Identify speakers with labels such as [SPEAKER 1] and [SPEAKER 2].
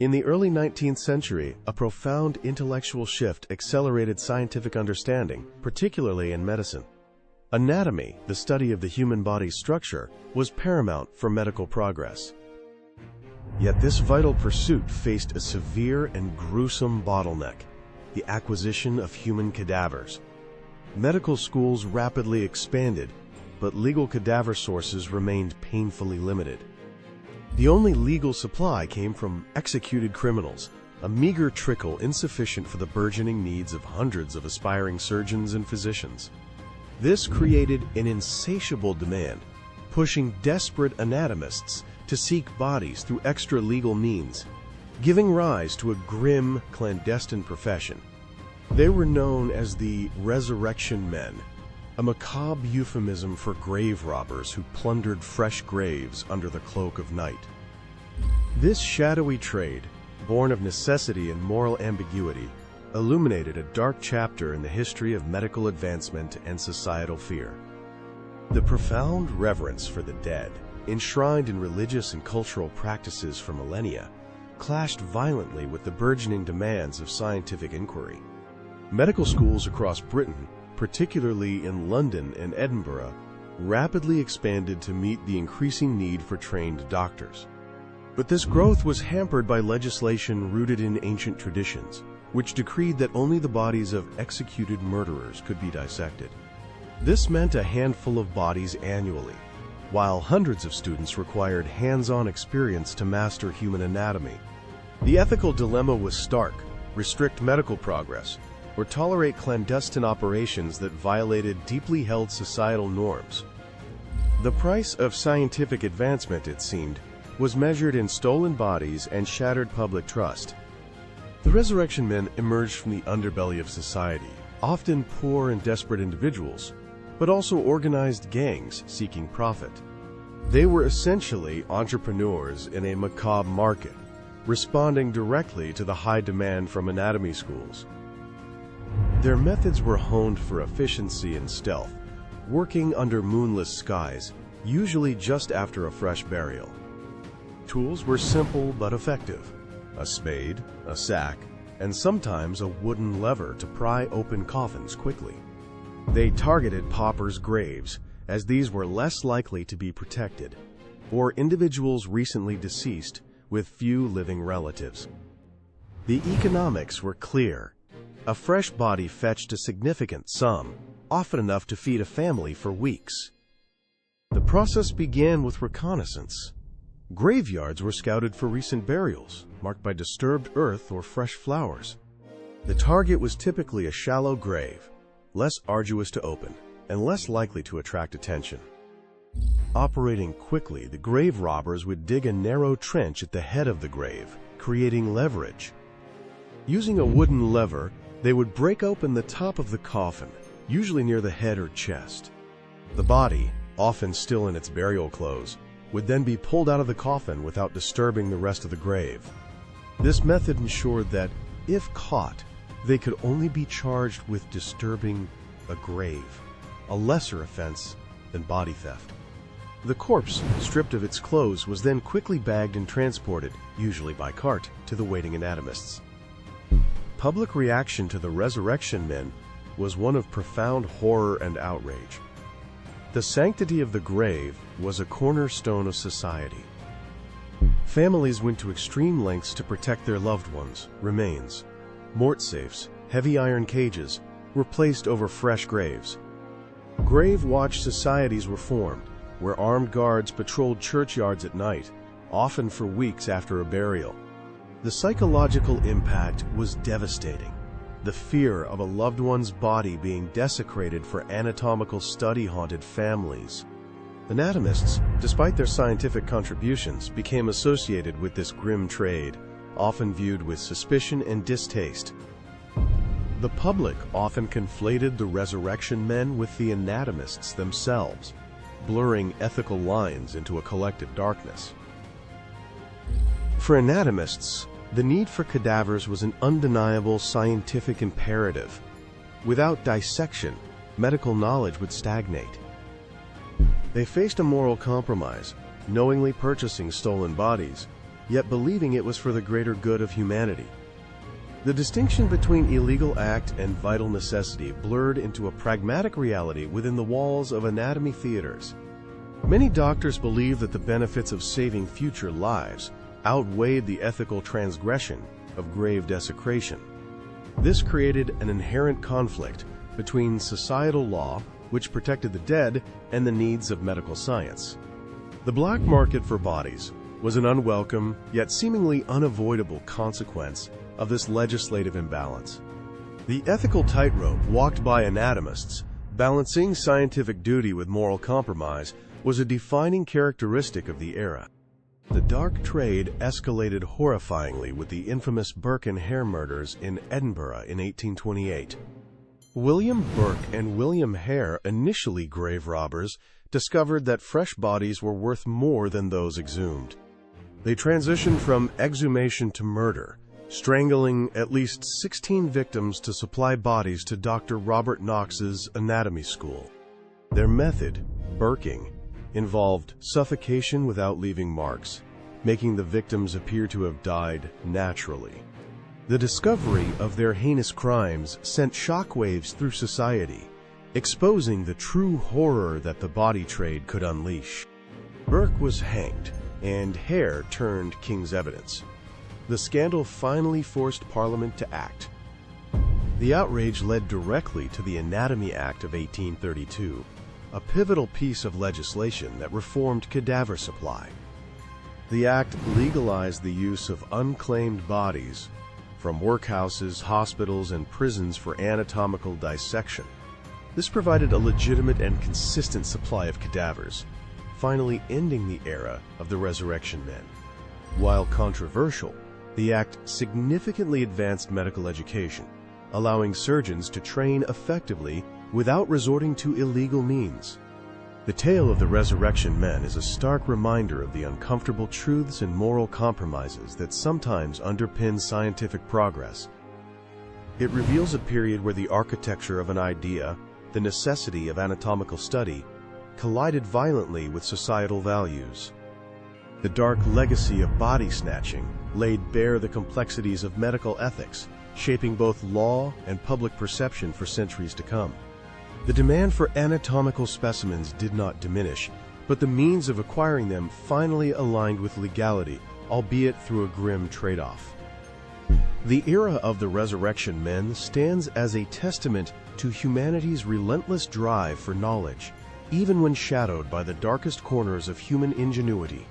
[SPEAKER 1] In the early 19th century, a profound intellectual shift accelerated scientific understanding, particularly in medicine. Anatomy, the study of the human body's structure, was paramount for medical progress. Yet this vital pursuit faced a severe and gruesome bottleneck: the acquisition of human cadavers. Medical schools rapidly expanded, but legal cadaver sources remained painfully limited. The only legal supply came from executed criminals, a meager trickle insufficient for the burgeoning needs of hundreds of aspiring surgeons and physicians. This created an insatiable demand, pushing desperate anatomists to seek bodies through extra-legal means, giving rise to a grim, clandestine profession. They were known as the resurrection men, a macabre euphemism for grave robbers who plundered fresh graves under the cloak of night. This shadowy trade, born of necessity and moral ambiguity, illuminated a dark chapter in the history of medical advancement and societal fear. The profound reverence for the dead, enshrined in religious and cultural practices for millennia, clashed violently with the burgeoning demands of scientific inquiry. Medical schools across Britain, particularly in London and Edinburgh, rapidly expanded to meet the increasing need for trained doctors. But this growth was hampered by legislation rooted in ancient traditions, which decreed that only the bodies of executed murderers could be dissected. This meant a handful of bodies annually, while hundreds of students required hands-on experience to master human anatomy. The ethical dilemma was stark: restrict medical progress, or tolerate clandestine operations that violated deeply held societal norms. The price of scientific advancement, it seemed, was measured in stolen bodies and shattered public trust. The resurrection men emerged from the underbelly of society, often poor and desperate individuals, but also organized gangs seeking profit. They were essentially entrepreneurs in a macabre market, responding directly to the high demand from anatomy schools. Their methods were honed for efficiency and stealth, working under moonless skies, usually just after a fresh burial. Tools were simple but effective: a spade, a sack, and sometimes a wooden lever to pry open coffins quickly. They targeted paupers' graves, as these were less likely to be protected, or individuals recently deceased with few living relatives. The economics were clear. A fresh body fetched a significant sum, often enough to feed a family for weeks. The process began with reconnaissance. Graveyards were scouted for recent burials, marked by disturbed earth or fresh flowers. The target was typically a shallow grave, less arduous to open, and less likely to attract attention. Operating quickly, the grave robbers would dig a narrow trench at the head of the grave, creating leverage. Using a wooden lever, they would break open the top of the coffin, usually near the head or chest. The body, often still in its burial clothes, would then be pulled out of the coffin without disturbing the rest of the grave. This method ensured that, if caught, they could only be charged with disturbing a grave, a lesser offense than body theft. The corpse, stripped of its clothes, was then quickly bagged and transported, usually by cart, to the waiting anatomists. Public reaction to the resurrection men was one of profound horror and outrage. The sanctity of the grave was a cornerstone of society. Families went to extreme lengths to protect their loved ones' remains. Mort safes, heavy iron cages, were placed over fresh graves. Grave watch societies were formed, where armed guards patrolled churchyards at night, often for weeks after a burial. The psychological impact was devastating. The fear of a loved one's body being desecrated for anatomical study haunted families. Anatomists, despite their scientific contributions, became associated with this grim trade, often viewed with suspicion and distaste. The public often conflated the resurrection men with the anatomists themselves, blurring ethical lines into a collective darkness. For anatomists, the need for cadavers was an undeniable scientific imperative. Without dissection, medical knowledge would stagnate. They faced a moral compromise, knowingly purchasing stolen bodies, yet believing it was for the greater good of humanity. The distinction between illegal act and vital necessity blurred into a pragmatic reality within the walls of anatomy theaters. Many doctors believed that the benefits of saving future lives outweighed the ethical transgression of grave desecration. This created an inherent conflict between societal law, which protected the dead, and the needs of medical science. The black market for bodies was an unwelcome, yet seemingly unavoidable consequence of this legislative imbalance. The ethical tightrope walked by anatomists, balancing scientific duty with moral compromise, was a defining characteristic of the era. The dark trade escalated horrifyingly with the infamous Burke and Hare murders in Edinburgh in 1828. William Burke and William Hare, initially grave robbers, discovered that fresh bodies were worth more than those exhumed. They transitioned from exhumation to murder, strangling at least 16 victims to supply bodies to Dr. Robert Knox's anatomy school. Their method, burking, involved suffocation without leaving marks, making the victims appear to have died naturally. The discovery of their heinous crimes sent shockwaves through society, exposing the true horror that the body trade could unleash. Burke was hanged, and Hare turned king's evidence. The scandal finally forced Parliament to act. The outrage led directly to the Anatomy Act of 1832, a pivotal piece of legislation that reformed cadaver supply. The act legalized the use of unclaimed bodies from workhouses, hospitals, and prisons for anatomical dissection. This provided a legitimate and consistent supply of cadavers, finally ending the era of the resurrection men. While controversial, the act significantly advanced medical education, allowing surgeons to train effectively without resorting to illegal means. The tale of the resurrection men is a stark reminder of the uncomfortable truths and moral compromises that sometimes underpin scientific progress. It reveals a period where the architecture of an idea, the necessity of anatomical study, collided violently with societal values. The dark legacy of body snatching laid bare the complexities of medical ethics, shaping both law and public perception for centuries to come. The demand for anatomical specimens did not diminish, but the means of acquiring them finally aligned with legality, albeit through a grim trade-off. The era of the resurrection men stands as a testament to humanity's relentless drive for knowledge, even when shadowed by the darkest corners of human ingenuity.